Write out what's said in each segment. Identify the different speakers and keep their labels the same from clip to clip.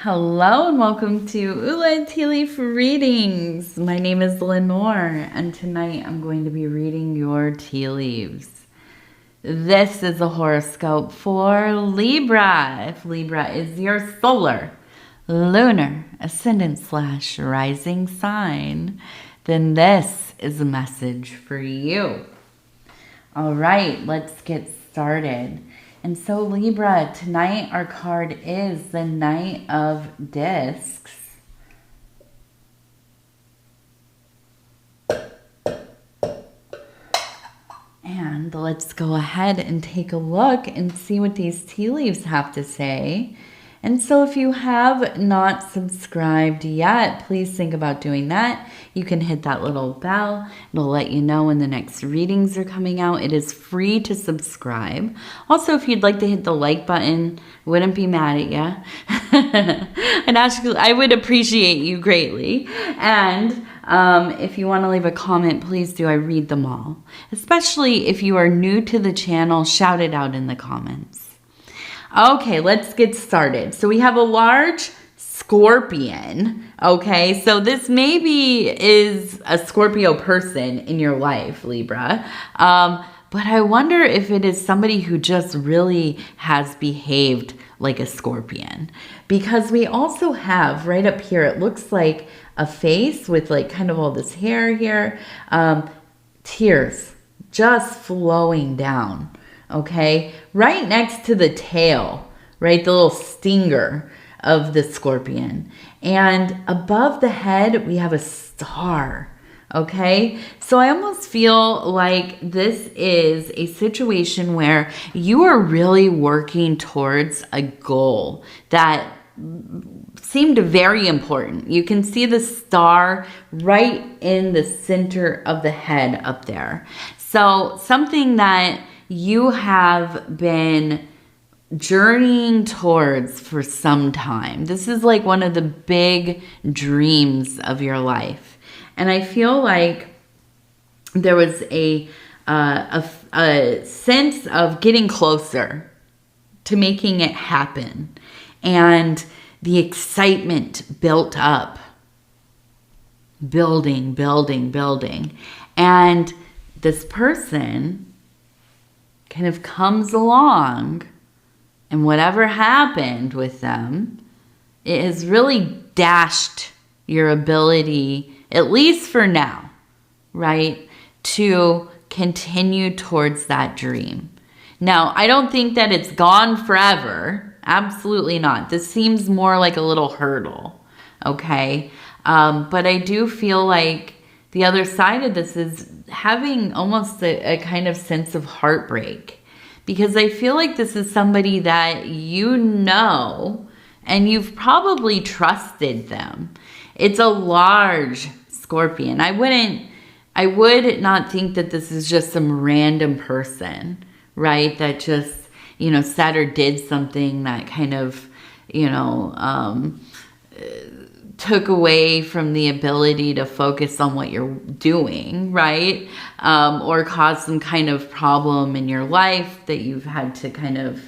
Speaker 1: Hello and welcome to OUT Tea Leaf Readings. My name is Lenor and tonight I'm going to be reading your tea leaves. This is a horoscope for Libra. If Libra is your solar, lunar, ascendant/rising sign, then this is a message for you. All right, let's get started. And so Libra, tonight our card is the Knight of Discs. And let's go ahead and take a look and see what these tea leaves have to say. And so if you have not subscribed yet, please think about doing that. You can hit that little bell. It'll let you know when the next readings are coming out. It is free to subscribe. Also, if you'd like to hit the like button, wouldn't be mad at you. And actually, I would appreciate you greatly. And if you want to leave a comment, please do. I read them all. Especially if you are new to the channel, shout it out in the comments. Okay, let's get started. So we have a large scorpion. Okay, so this maybe is a Scorpio person in your life, Libra. But I wonder if it is somebody who just really has behaved like a scorpion. Because we also have right up here, it looks like a face with like kind of all this hair here. Tears just flowing down. Okay, right next to the tail, right? The little stinger of the scorpion. And above the head, we have a star. Okay, so I almost feel like this is a situation where you are really working towards a goal that seemed very important. You can see the star right in the center of the head up there. So something that you have been journeying towards for some time. This is like one of the big dreams of your life. And I feel like there was a sense of getting closer to making it happen. And the excitement built up. Building. And this person kind of comes along, and whatever happened with them, it has really dashed your ability, at least for now, right, to continue towards that dream. Now, I don't think that it's gone forever. Absolutely not. This seems more like a little hurdle, okay? But I do feel like the other side of this is having almost a kind of sense of heartbreak, because I feel like this is somebody that you know and you've probably trusted them. It's a large scorpion. I would not think that this is just some random person, right? That just, said or did something that kind of, took away from the ability to focus on what you're doing, right? Or caused some kind of problem in your life that you've had to kind of,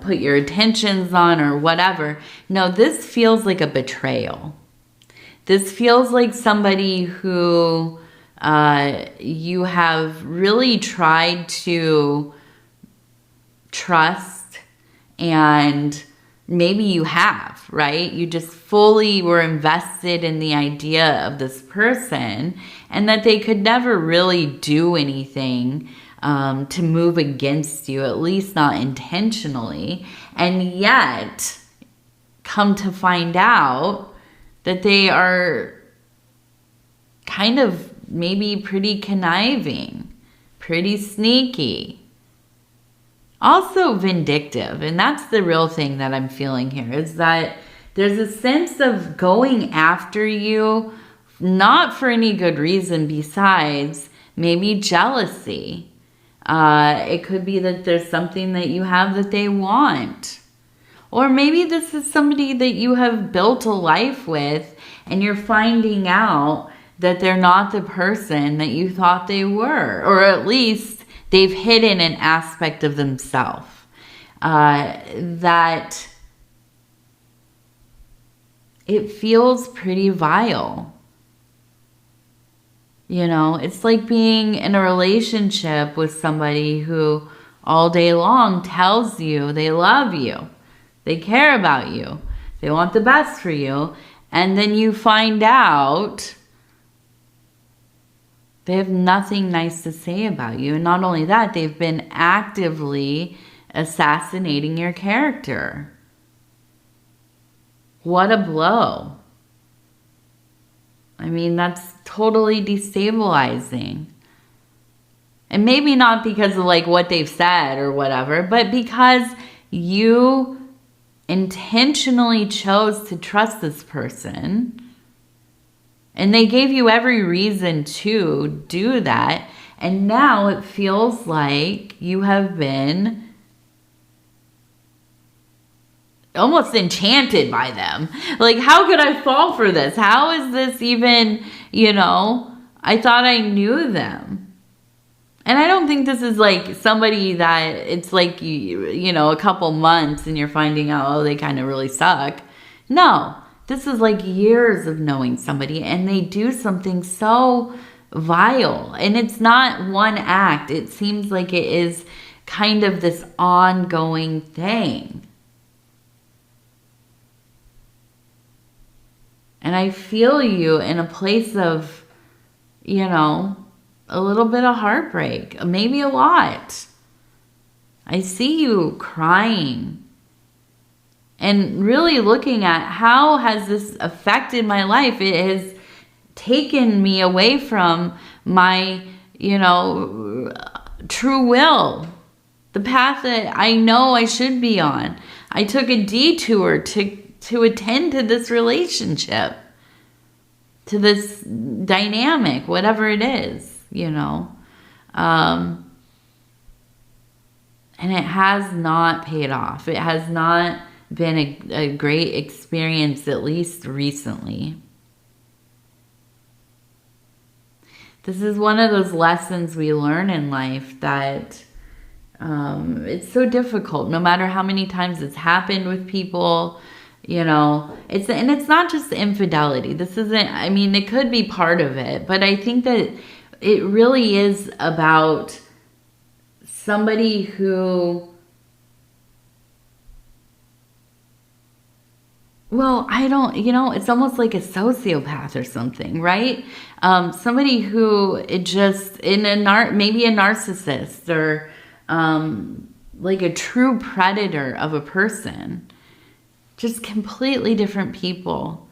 Speaker 1: put your attentions on or whatever. No, this feels like a betrayal. This feels like somebody who you have really tried to trust, and maybe you have, right? You just fully were invested in the idea of this person, and that they could never really do anything to move against you, at least not intentionally. And yet, come to find out that they are kind of maybe pretty conniving, pretty sneaky. Also vindictive, and that's the real thing that I'm feeling here, is that there's a sense of going after you, not for any good reason besides maybe jealousy. It could be that there's something that you have that they want. Or maybe this is somebody that you have built a life with, and you're finding out that they're not the person that you thought they were, or at least they've hidden an aspect of themselves that it feels pretty vile. You know, it's like being in a relationship with somebody who all day long tells you they love you, they care about you, they want the best for you, and then you find out they have nothing nice to say about you. And not only that, they've been actively assassinating your character. What a blow. I mean, that's totally destabilizing. And maybe not because of like what they've said or whatever, but because you intentionally chose to trust this person. And they gave you every reason to do that. And now it feels like you have been almost enchanted by them. Like, how could I fall for this? How is this even, you know, I thought I knew them. And I don't think this is like somebody that it's like, you know, a couple months and you're finding out, oh, they kind of really suck. No. This is like years of knowing somebody, and they do something so vile. And it's not one act. It seems like it is kind of this ongoing thing. And I feel you in a place of, you know, a little bit of heartbreak, maybe a lot. I see you crying. And really looking at how has this affected my life. It has taken me away from my, you know, true will. The path that I know I should be on. I took a detour to attend to this relationship. To this dynamic, whatever it is, you know. And it has not paid off. It has not been a great experience, at least recently. This is one of those lessons we learn in life that it's so difficult, no matter how many times it's happened with people, you know. It's not just infidelity. This isn't, I mean, it could be part of it, but I think that it really is about somebody who, well, I don't, you know, it's almost like a sociopath or something, right? Somebody who it just, maybe a narcissist or like a true predator of a person. Just completely different people,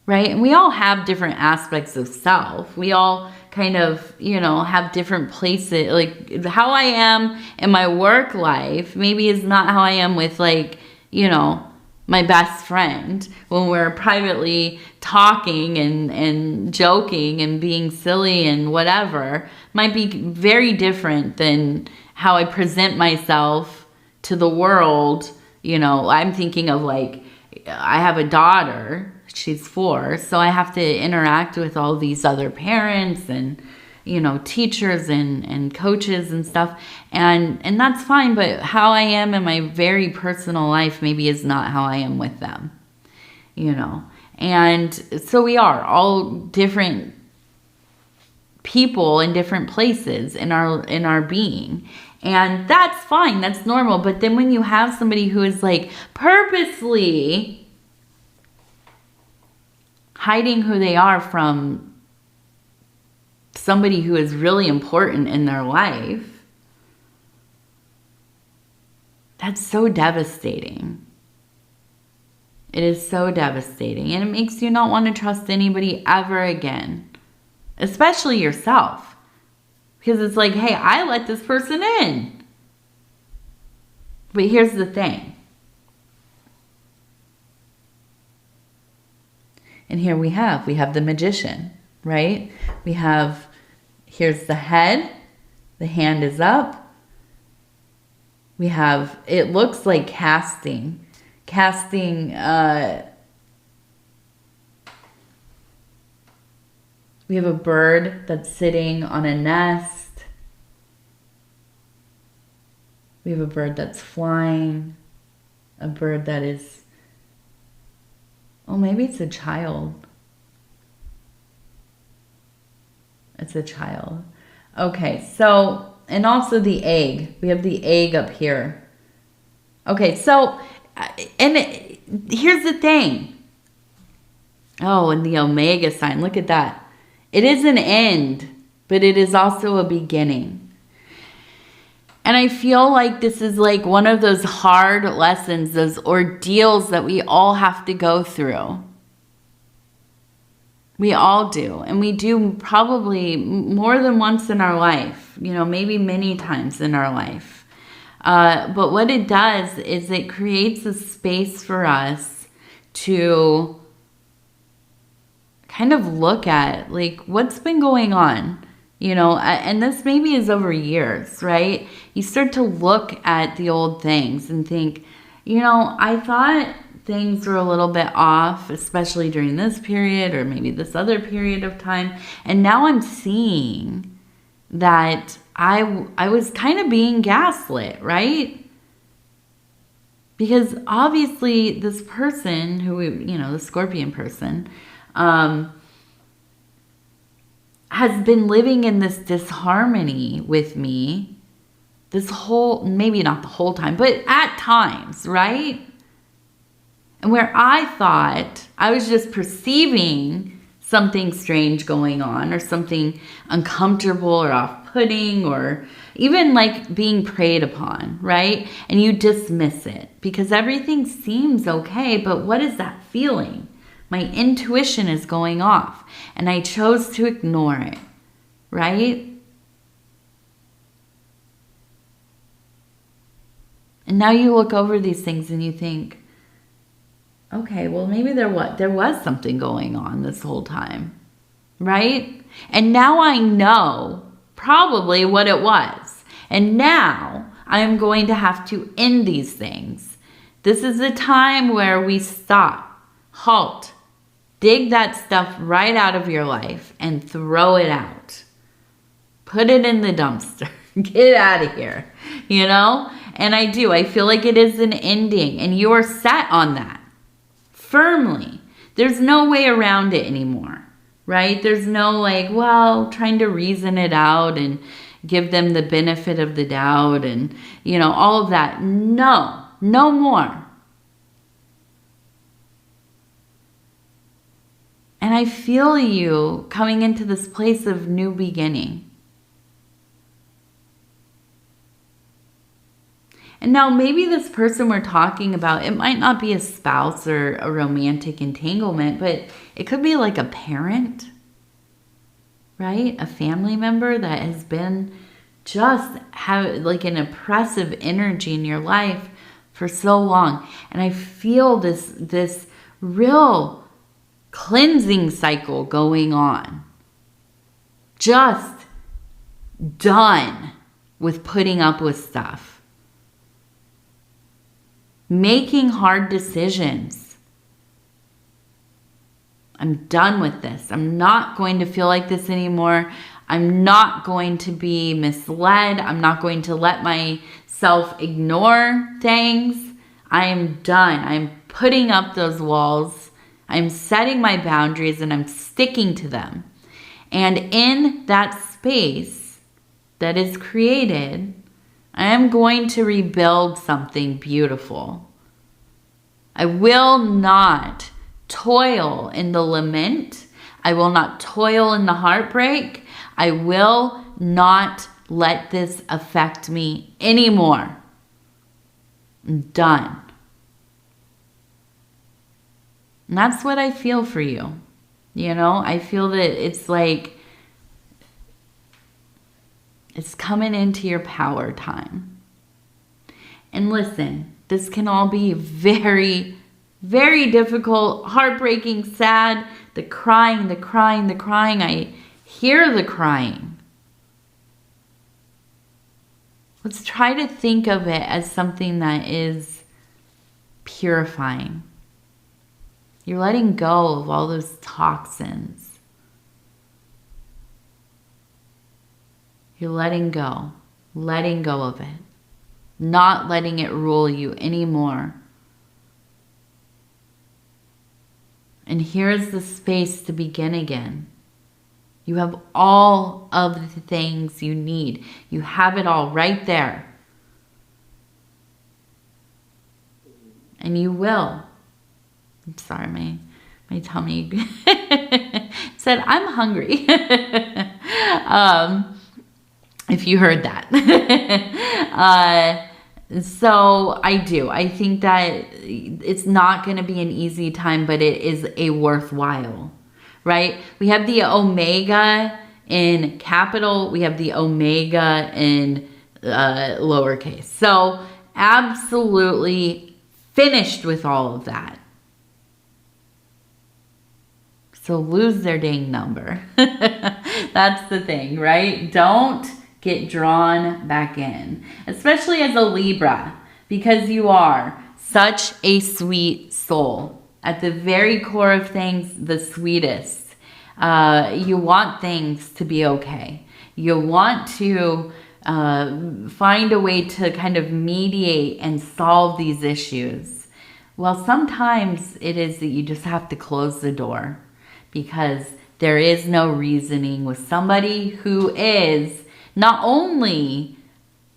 Speaker 1: right? And we all have different aspects of self. We all kind of, you know, have different places. Like how I am in my work life maybe is not how I am with, like, you know, my best friend when we're privately talking and joking and being silly and whatever. Might be very different than how I present myself to the world. You know, I'm thinking of, like, I have a daughter, she's 4, so I have to interact with all these other parents and, you know, teachers and coaches and stuff. And that's fine, but how I am in my very personal life maybe is not how I am with them, you know. And so we are all different people in different places in our being. And that's fine, that's normal. But then when you have somebody who is like purposely hiding who they are from somebody who is really important in their life, that's so devastating. It is so devastating. And it makes you not want to trust anybody ever again, especially yourself. Because it's like, hey, I let this person in. But here's the thing. And here we have the magician, right? We have, here's the head. The hand is up. We have, it looks like casting. We have a bird that's sitting on a nest. We have a bird that's flying. A bird that is Oh, maybe it's a child. It's a child. Okay, so, and also the egg. We have the egg up here. Okay, so, here's the thing. Oh, and the omega sign. Look at that. It is an end, but it is also a beginning. And I feel like this is like one of those hard lessons, those ordeals that we all have to go through. We all do. And we do probably more than once in our life, you know, maybe many times in our life. But what it does is it creates a space for us to kind of look at, like, what's been going on, you know, and this maybe is over years, right? You start to look at the old things and think, you know, I thought things were a little bit off, especially during this period or maybe this other period of time. And now I'm seeing that I was kind of being gaslit, right? Because obviously this person who, you know, the Scorpion person, has been living in this disharmony with me this whole, maybe not the whole time, but at times, right? And where I thought I was just perceiving something strange going on or something uncomfortable or off-putting or even like being preyed upon, right? And you dismiss it because everything seems okay, but what is that feeling? My intuition is going off and I chose to ignore it, right? And now you look over these things and you think, okay, well, maybe there was something going on this whole time, right? And now I know probably what it was. And now I'm going to have to end these things. This is a time where we stop, halt, dig that stuff right out of your life and throw it out. Put it in the dumpster. Get out of here, you know? And I do. I feel like it is an ending and you are set on that. Firmly. There's no way around it anymore, right? There's no like, well, trying to reason it out and give them the benefit of the doubt and, you know, all of that. No, no more. And I feel you coming into this place of new beginning. And now maybe this person we're talking about, it might not be a spouse or a romantic entanglement, but it could be like a parent, right? A family member that has been just have like an oppressive energy in your life for so long. And I feel this real cleansing cycle going on. Just done with putting up with stuff. Making hard decisions. I'm done with this. I'm not going to feel like this anymore. I'm not going to be misled. I'm not going to let myself ignore things. I am done. I'm putting up those walls. I'm setting my boundaries and I'm sticking to them. And in that space that is created, I am going to rebuild something beautiful. I will not toil in the lament. I will not toil in the heartbreak. I will not let this affect me anymore. I'm done. And that's what I feel for you. You know, I feel that it's like, it's coming into your power time. And listen, this can all be very, very difficult, heartbreaking, sad. The crying, the crying, the crying. I hear the crying. Let's try to think of it as something that is purifying. You're letting go of all those toxins. You're letting go of it, not letting it rule you anymore. And here's the space to begin again. You have all of the things you need. You have it all right there. And you will. I'm sorry, my tummy said, I'm hungry. If you heard that. So I do. I think that it's not going to be an easy time, but it is a worthwhile, right? We have the omega in capital. We have the omega in lowercase. So absolutely finished with all of that. So lose their dang number. That's the thing, right? Don't get drawn back in, especially as a Libra, because you are such a sweet soul. At the very core of things, the sweetest. You want things to be okay. You want to find a way to kind of mediate and solve these issues. Well, sometimes it is that you just have to close the door, because there is no reasoning with somebody who is not only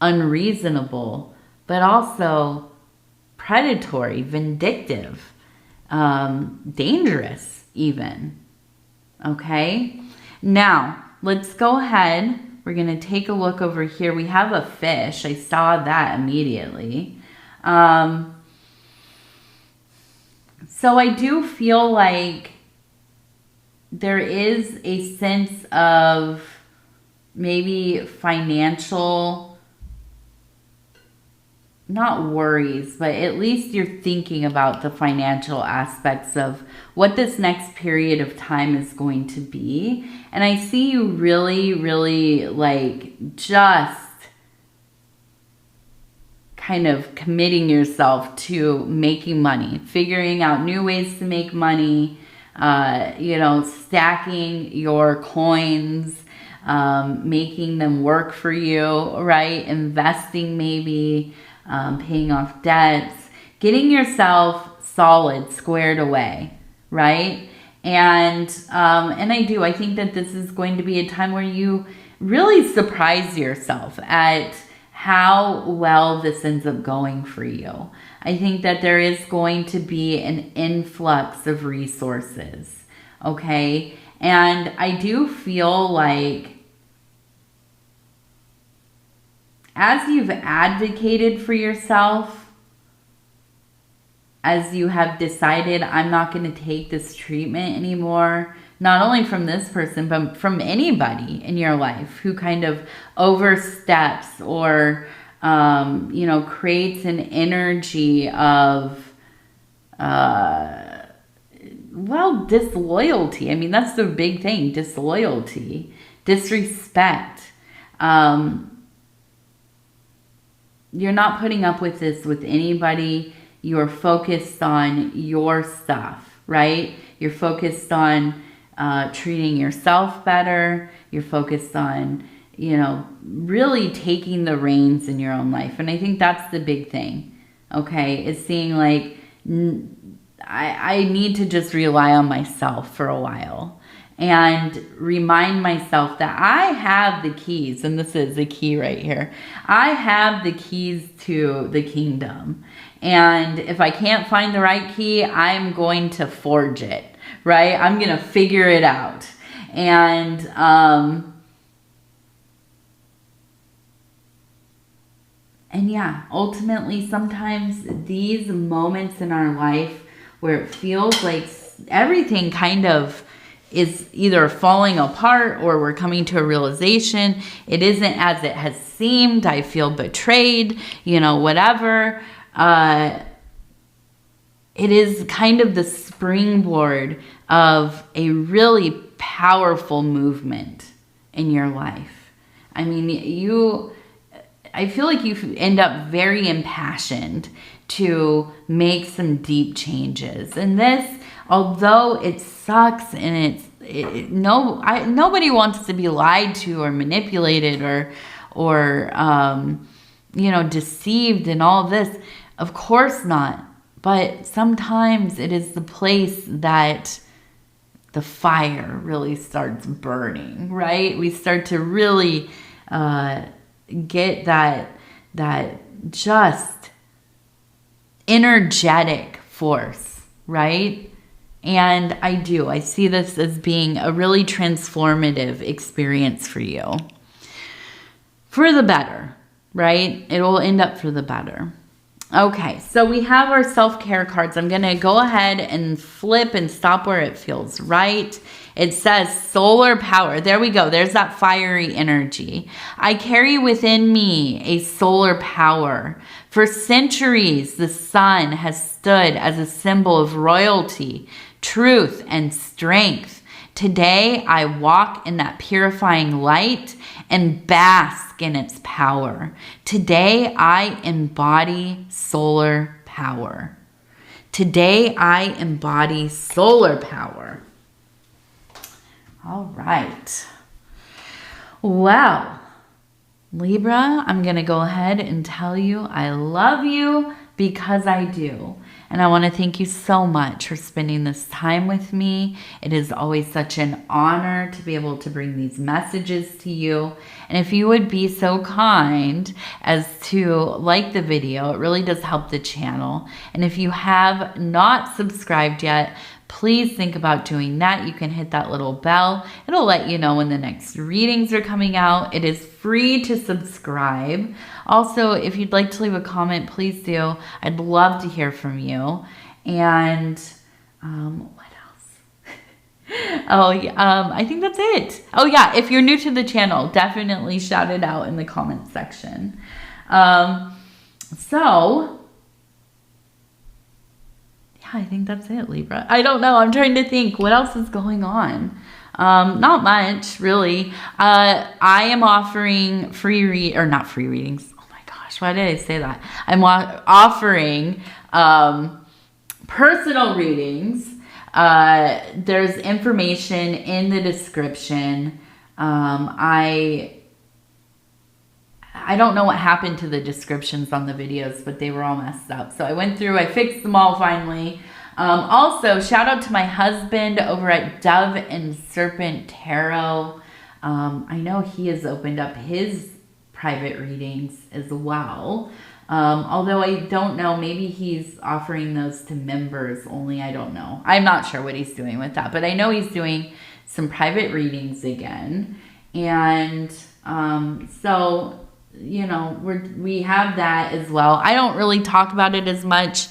Speaker 1: unreasonable, but also predatory, vindictive, dangerous even. Okay? Now, let's go ahead. We're going to take a look over here. We have a fish. I saw that immediately. So I do feel like there is a sense of maybe financial, not worries, but at least you're thinking about the financial aspects of what this next period of time is going to be. And I see you really, really like just kind of committing yourself to making money, figuring out new ways to make money, stacking your coins, making them work for you, right? Investing maybe, paying off debts, getting yourself solid, squared away, right? And I think that this is going to be a time where you really surprise yourself at how well this ends up going for you. I think that there is going to be an influx of resources, okay? And I do feel like as you've advocated for yourself, as you have decided, I'm not going to take this treatment anymore, not only from this person, but from anybody in your life who kind of oversteps or, creates an energy of, disloyalty. I mean, that's the big thing, disloyalty, disrespect. You're not putting up with this with anybody. You're focused on your stuff, right? You're focused on treating yourself better. You're focused on, really taking the reins in your own life. And I think that's the big thing, okay? Is seeing like, I need to just rely on myself for a while and remind myself that I have the keys. And this is the key right here. I have the keys to the kingdom. And if I can't find the right key, I'm going to forge it, right? I'm going to figure it out. And yeah, ultimately, sometimes these moments in our life where it feels like everything kind of is either falling apart or we're coming to a realization it isn't as it has seemed, I feel betrayed, whatever. It is kind of the springboard of a really powerful movement in your life. I mean, I feel like you end up very impassioned to make some deep changes. And this, although it sucks and nobody wants to be lied to or manipulated or deceived and all this. Of course not. But sometimes it is the place that the fire really starts burning, right? We start to really get that just energetic force, right? And I see this as being a really transformative experience for you. For the better, right? It will end up for the better. Okay, so we have our self-care cards. I'm going to go ahead and flip and stop where it feels right. It says solar power. There we go. There's that fiery energy. I carry within me a solar power. For centuries, the sun has stood as a symbol of royalty, truth, and strength. Today, I walk in that purifying light and bask in its power. Today, I embody solar power. Today, I embody solar power. All right. Well, Libra, I'm going to go ahead and tell you I love you because I do. And I want to thank you so much for spending this time with me. It is always such an honor to be able to bring these messages to you. And if you would be so kind as to like the video, it really does help the channel. And if you have not subscribed yet, please think about doing that. You can hit that little bell. It'll let you know when the next readings are coming out. It is free to subscribe. Also, if you'd like to leave a comment, please do. I'd love to hear from you. And what else? Oh, yeah, I think that's it. Oh, yeah, if you're new to the channel, definitely shout it out in the comment section. I think that's it, Libra. I don't know. I'm trying to think. What else is going on? Not much, really. I am offering not free readings. Oh my gosh, why did I say that? I'm offering personal readings. There's information in the description. I don't know what happened to the descriptions on the videos, but they were all messed up. So I went through, I fixed them all finally. Also, shout out to my husband over at Dove and Serpent Tarot. I know he has opened up his private readings as well. Although I don't know, maybe he's offering those to members only. I don't know. I'm not sure what he's doing with that, but I know he's doing some private readings again. And so, you know, we have that as well. I don't really talk about it as much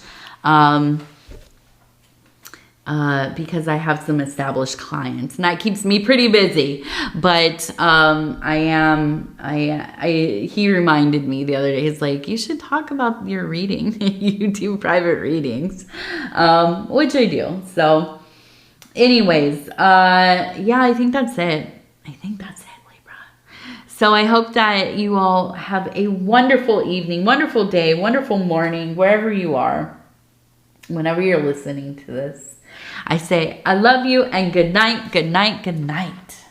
Speaker 1: because I have some established clients and that keeps me pretty busy. But he reminded me the other day, he's like, you should talk about your reading. You do private readings, which I do. So anyways, yeah, I think that's it. So I hope that you all have a wonderful evening, wonderful day, wonderful morning, wherever you are, whenever you're listening to this. I say, I love you and good night, good night, good night.